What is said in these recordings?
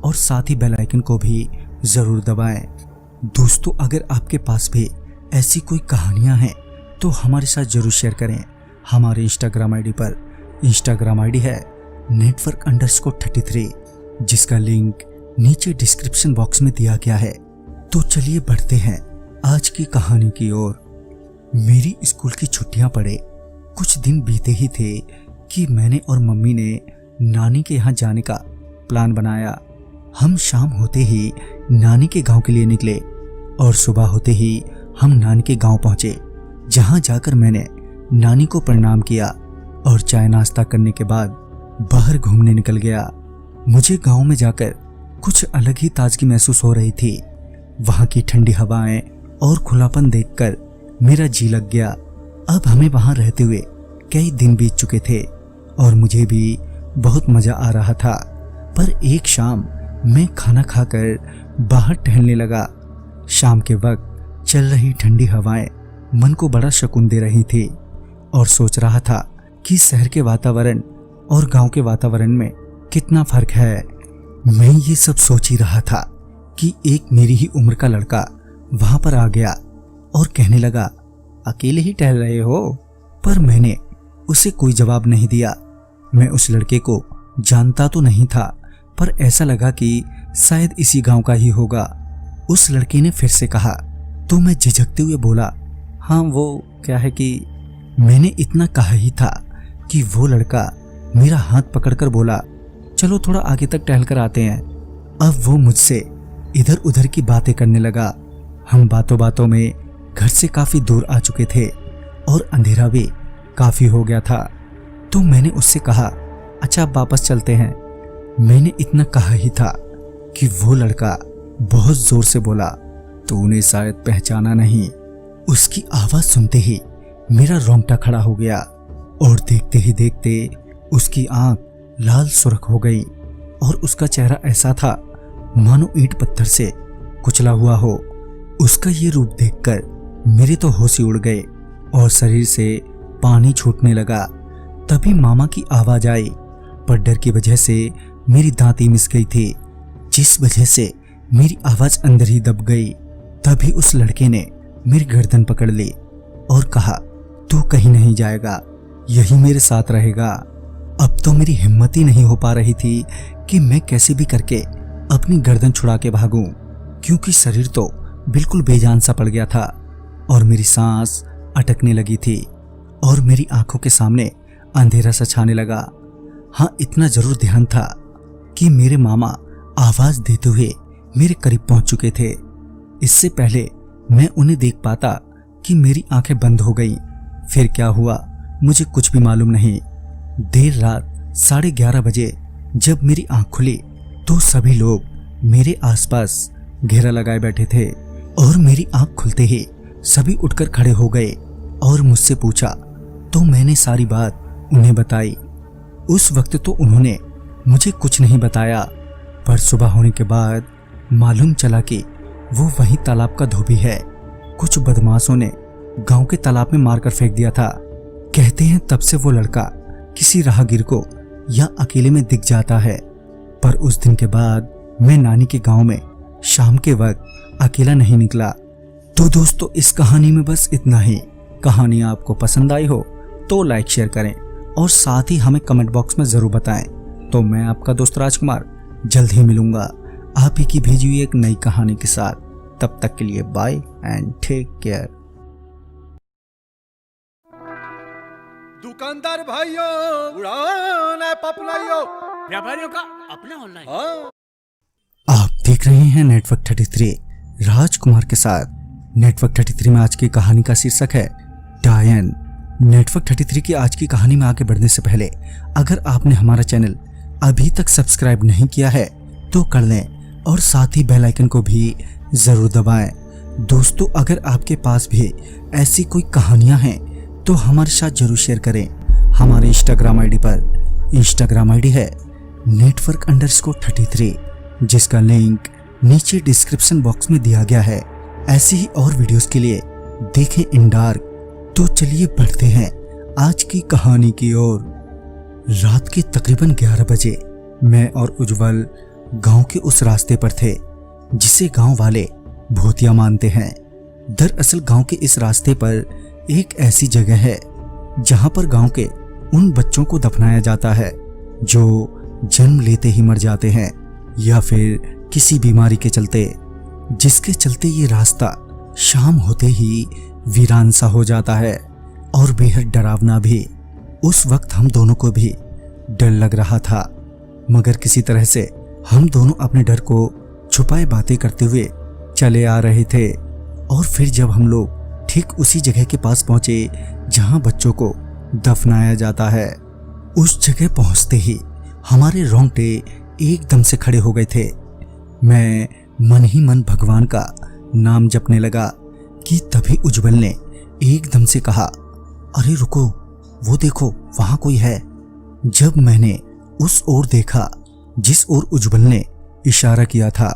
और साथ ही bell icon को भी जरूर दबाएं। दोस्तों, अगर आपके पास भी ऐसी कोई कहानियां हैं तो हमारे साथ जरूर शेयर करें। हमारे इंस्टाग्राम आईडी पर, इंस्टाग्राम आईडी है network_33, जिसका लिंक नीचे डिस्क्रिप्शन बॉक्स में दिया गया है। तो चलिए बढ़ते हैं आज की कहानी की ओर। मेरी स्कूल की छुट्टियां पड़े कुछ दिन बीते ही थे कि मैंने और मम्मी ने नानी के यहाँ जाने का प्लान बनाया। हम शाम होते ही नानी के गांव के लिए निकले और सुबह होते ही हम नानी के गांव पहुंचे, जहां जाकर मैंने नानी को प्रणाम किया और चाय नाश्ता करने के बाद बाहर घूमने निकल गया। मुझे गांव में जाकर कुछ अलग ही ताजगी महसूस हो रही थी। वहां की ठंडी हवाएं और खुलापन देखकर मेरा जी लग गया। अब हमें वहां रहते हुए कई दिन बीत चुके थे और मुझे भी बहुत मजा आ रहा था। पर एक शाम मैं खाना खाकर बाहर टहलने लगा। शाम के वक्त चल रही ठंडी हवाएं मन को बड़ा सुकून दे रही थी और सोच रहा था कि शहर के वातावरण और गांव के वातावरण में कितना फर्क है। मैं ये सब सोच ही रहा था कि एक मेरी ही उम्र का लड़का वहां पर आ गया और कहने लगा, अकेले ही टहल रहे हो? पर मैंने उसे कोई जवाब नहीं दिया। मैं उस लड़के को जानता तो नहीं था, पर ऐसा लगा कि शायद इसी गांव का ही होगा। उस लड़के ने फिर से कहा तो मैं झिझकते हुए बोला, हाँ वो क्या है कि मैंने इतना कहा ही था कि वो लड़का मेरा हाथ पकड़कर बोला, चलो थोड़ा आगे तक टहल कर आते हैं। अब वो मुझसे इधर उधर की बातें करने लगा। हम बातों बातों में घर से काफी दूर आ चुके थे और अंधेरा भी काफी हो गया था। तो मैंने उससे कहा, अच्छा अब वापस चलते हैं। मैंने इतना कहा ही था कि वो लड़का बहुत जोर से बोला, तूने शायद पहचाना नहीं। उसकी आवाज सुनते ही मेरा रोंगटा खड़ा हो गया और देखते ही देखते उसकी आंख लाल सुर्ख हो गई और उसका चेहरा ऐसा था मानो ईंट पत्थर से कुचला हुआ हो। उसका ये रूप देखकर मेरे तो होश ही उड़ गए और शरीर से पानी छूटने लगा। तभी मामा की आवाज आई, पर डर की वजह से मेरी दांती मिस गई थी, जिस वजह से मेरी आवाज अंदर ही दब गई। तभी उस लड़के ने मेरी गर्दन पकड़ ली और कहा, तू कहीं नहीं जाएगा, यही मेरे साथ रहेगा। अब तो मेरी हिम्मत ही नहीं हो पा रही थी कि मैं कैसे भी करके अपनी गर्दन छुड़ा के भागूं, क्योंकि शरीर तो बिल्कुल बेजान सा पड़ गया था और मेरी सांस अटकने लगी थी और मेरी आंखों के सामने अंधेरा सा छाने लगा। हाँ, इतना जरूर ध्यान था कि मेरे मामा आवाज देते हुए मेरे करीब पहुंच चुके थे। इससे पहले मैं उन्हें देख पाता कि मेरी आंखें बंद हो गईं। फिर क्या हुआ मुझे कुछ भी मालूम नहीं। देर रात 11:30 बजे जब मेरी आंख खुली तो सभी लोग मेरे आसपास घेरा लगाए बैठे थे और मेरी आंख खुलते ही सभी उठकर खड़े हो गए और मुझसे पूछा। तो मैंने सारी बात उन्हें बताई। उस वक्त तो उन्होंने मुझे कुछ नहीं बताया, पर सुबह होने के बाद मालूम चला कि वो वही तालाब का धोबी है। कुछ बदमाशों ने गांव के तालाब में मारकर फेंक दिया था। कहते हैं तब से वो लड़का किसी राहगीर को या अकेले में दिख जाता है। पर उस दिन के बाद मैं नानी के गांव में शाम के वक्त अकेला नहीं निकला। तो दोस्तों, इस कहानी में बस इतना ही। कहानी आपको पसंद आई हो तो लाइक शेयर करें और साथ ही हमें कमेंट बॉक्स में जरूर बताएं। तो मैं आपका दोस्त राजकुमार जल्द ही मिलूंगा आप ही की भेजी हुई एक नई कहानी के साथ। तब तक के लिए बाय एंड टेक केयर। दुकानदार भाइयों, उड़ान ऐप अपनाइयो, व्यापारियों का अपना ऑनलाइन। आप देख रहे हैं नेटवर्क 33 राजकुमार के साथ। नेटवर्क 33 में आज की कहानी का शीर्षक है डायन। नेटवर्क 33 की आज की कहानी में आगे बढ़ने से पहले अगर आपने हमारा चैनल अभी तक सब्सक्राइब नहीं किया है तो कर लें और साथ ही बेल आइकन को भी जरूर दबाएं। दोस्तों, अगर आपके पास भी ऐसी कोई कहानियां हैं तो हमारे साथ जरूर शेयर करें। हमारे इंस्टाग्राम आईडी पर, इंस्टाग्राम आईडी है network_33, जिसका लिंक नीचे डिस्क्रिप्शन बॉक्स में दिया गया है। ऐसी ही और वीडियोस के लिए देखें इन डार्क। तो चलिए बढ़ते हैं आज की कहानी की ओर। रात के तकरीबन 11 बजे मैं और उज्जवल गांव के उस रास्ते पर थे जिसे गांव वाले भूतिया मानते हैं। दरअसल गांव के इस रास्ते पर एक ऐसी जगह है जहां पर गांव के उन बच्चों को दफनाया जाता है जो जन्म लेते ही मर जाते हैं या फिर किसी बीमारी के चलते, जिसके चलते ये रास्ता शाम होते ही वीरान सा हो जाता है और बेहद डरावना भी। उस वक्त हम दोनों को भी डर लग रहा था, मगर किसी तरह से हम दोनों अपने डर को छुपाए बातें करते हुए चले आ रहे थे। और फिर जब हम लोग ठीक उसी जगह के पास पहुंचे जहां बच्चों को दफनाया जाता है, उस जगह पहुंचते ही हमारे रोंगटे एकदम से खड़े हो गए थे। मैं मन ही मन भगवान का नाम जपने लगा कि तभी उज्जवल ने एकदम से कहा, अरे रुको, वो देखो वहां कोई है। जब मैंने उस ओर देखा जिस ओर उज्जवल ने इशारा किया था,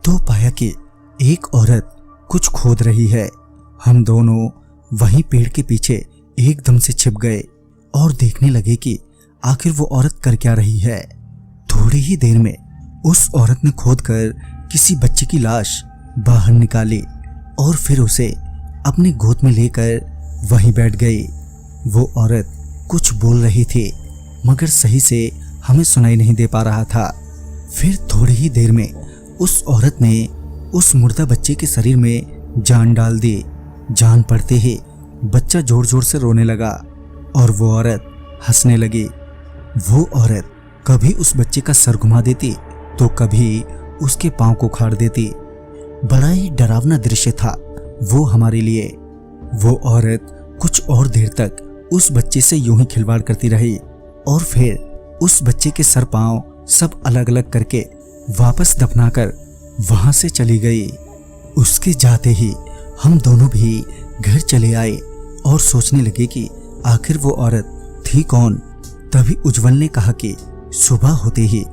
तो पाया कि एक औरत कुछ खोद रही है। हम दोनों वहीं पेड़ के पीछे एकदम से छिप गए और देखने लगे कि आखिर वो औरत कर क्या रही है। थोड़ी ही देर में उस औरत ने खोदकर किसी बच्चे की लाश बाहर निकाली और फिर उसे अपनी गोद में लेकर वहीं बैठ गई। वो औरत कुछ बोल रही थी मगर सही से हमें सुनाई नहीं दे पा रहा था। फिर थोड़ी ही देर में उस औरत ने उस मुर्दा बच्चे के शरीर में जान डाल दी। जान पड़ते ही बच्चा जोर जोर से रोने लगा और वो औरत हंसने लगी। वो औरत कभी उस बच्चे का सर घुमा देती तो कभी उसके पांव को उखाड़ देती। बड़ा ही डरावना दृश्य था वो हमारे लिए। वो औरत कुछ और देर तक उस बच्चे से यूं ही खिलवाड़ करती रही और फिर उस बच्चे के सर पांव सब अलग अलग करके वापस दफनाकर वहां से चली गई। उसके जाते ही हम दोनों भी घर चले आए और सोचने लगे कि आखिर वो औरत थी कौन। तभी उज्जवल ने कहा कि सुबह होते ही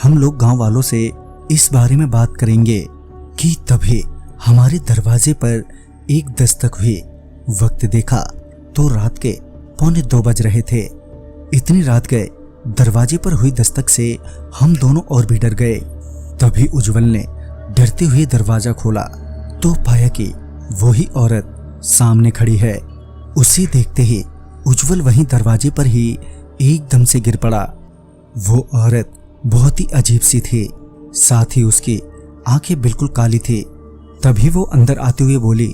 हम लोग गांव वालों से इस बारे में बात करेंगे कि तभी हमारे दरवाजे पर एक दस्तक हुई। वक्त देखा तो रात के 1:45 बज रहे थे। इतनी रात गए दरवाजे पर हुई दस्तक से हम दोनों और भी डर गए। तभी उज्जवल ने डरते हुए दरवाजा खोला तो पाया कि वही औरत सामने खड़ी है। उसे देखते ही उज्जवल वहीं दरवाजे पर ही एकदम से गिर पड़ा। वो औरत बहुत ही अजीब सी थी, साथ ही उसकी आंखें बिल्कुल काली थी। तभी वो अंदर आते हुए बोली,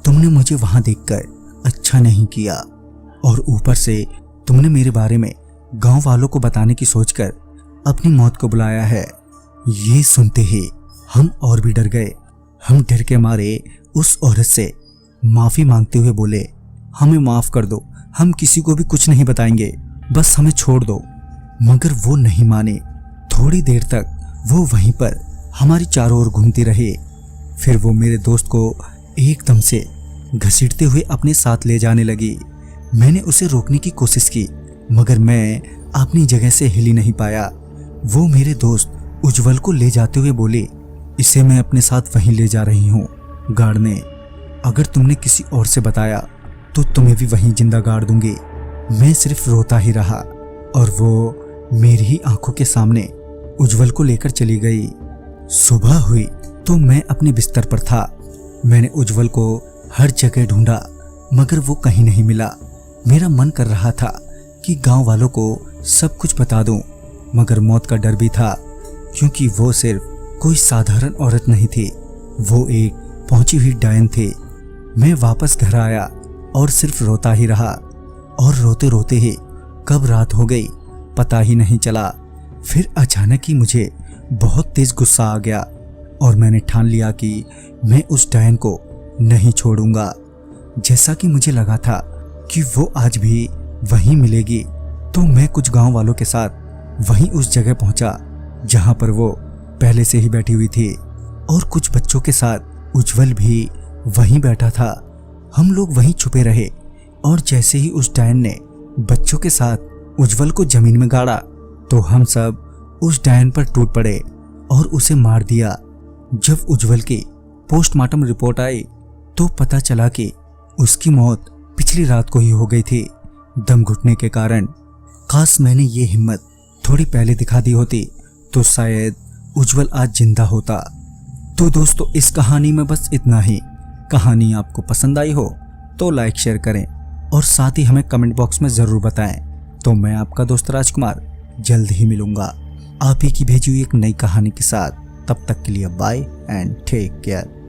तुमने मुझे वहां देखकर अच्छा नहीं किया और ऊपर से तुमने मेरे बारे में गांव वालों को बताने की सोचकर अपनी मौत को बुलाया है। ये सुनते ही हम और भी डर गए। हम डर के मारे उस औरत से माफी मांगते हुए बोले, हमें माफ कर दो, हम किसी को भी कुछ नहीं बताएंगे, बस हमें छोड़ दो। मगर वो नहीं माने। थोड़ी देर तक वो वहीं पर हमारी चारों ओर घूमती रही। फिर वो मेरे दोस्त को एकदम से घसीटते हुए अपने साथ ले जाने लगी। मैंने उसे रोकने की कोशिश की मगर मैं अपनी जगह से हिल ही नहीं पाया। वो मेरे दोस्त उज्जवल को ले जाते हुए बोली, इसे मैं अपने साथ वहीं ले जा रही हूँ गाड़ने। अगर तुमने किसी और से बताया तो तुम्हें भी वहीं जिंदा गाड़ दूंगी। मैं सिर्फ रोता ही रहा और वो मेरी ही आंखों के सामने उज्जवल को लेकर चली गई। सुबह हुई तो मैं अपने बिस्तर पर था। मैंने उज्जवल को हर जगह ढूंढा मगर वो कहीं नहीं मिला। मेरा मन कर रहा था कि गांव वालों को सब कुछ बता दूं, मगर मौत का डर भी था क्योंकि वो सिर्फ कोई साधारण औरत नहीं थी, वो एक पहुंची हुई डायन थी। मैं वापस घर आया और सिर्फ रोता ही रहा और रोते रोते ही कब रात हो गई पता ही नहीं चला। फिर अचानक ही मुझे बहुत तेज गुस्सा आ गया और मैंने ठान लिया कि मैं उस डायन को नहीं छोड़ूंगा। जैसा कि मुझे लगा था कि वो आज भी वहीं मिलेगी, तो मैं कुछ गांव वालों के साथ वहीं उस जगह पहुंचा जहां पर वो पहले से ही बैठी हुई थी और कुछ बच्चों के साथ उज्जवल भी वहीं बैठा था। हम लोग वहीं छुपे रहे और जैसे ही उस डायन ने बच्चों के साथ उज्जवल को जमीन में गाड़ा तो हम सब उस डायन पर टूट पड़े और उसे मार दिया। जब उज्जवल की पोस्टमार्टम रिपोर्ट आई तो पता चला कि उसकी मौत पिछली रात को ही हो गई थी दम घुटने के कारण। काश मैंने ये हिम्मत थोड़ी पहले दिखा दी होती तो शायद उज्जवल आज जिंदा होता। तो दोस्तों इस कहानी में बस इतना ही। कहानी आपको पसंद आई हो तो लाइक शेयर करें और साथ ही हमें कमेंट बॉक्स में जरूर बताएं। तो मैं आपका दोस्त राजकुमार जल्द ही मिलूंगा आप ही की भेजी हुई एक नई कहानी के साथ। तब तक के लिए बाय एंड टेक केयर।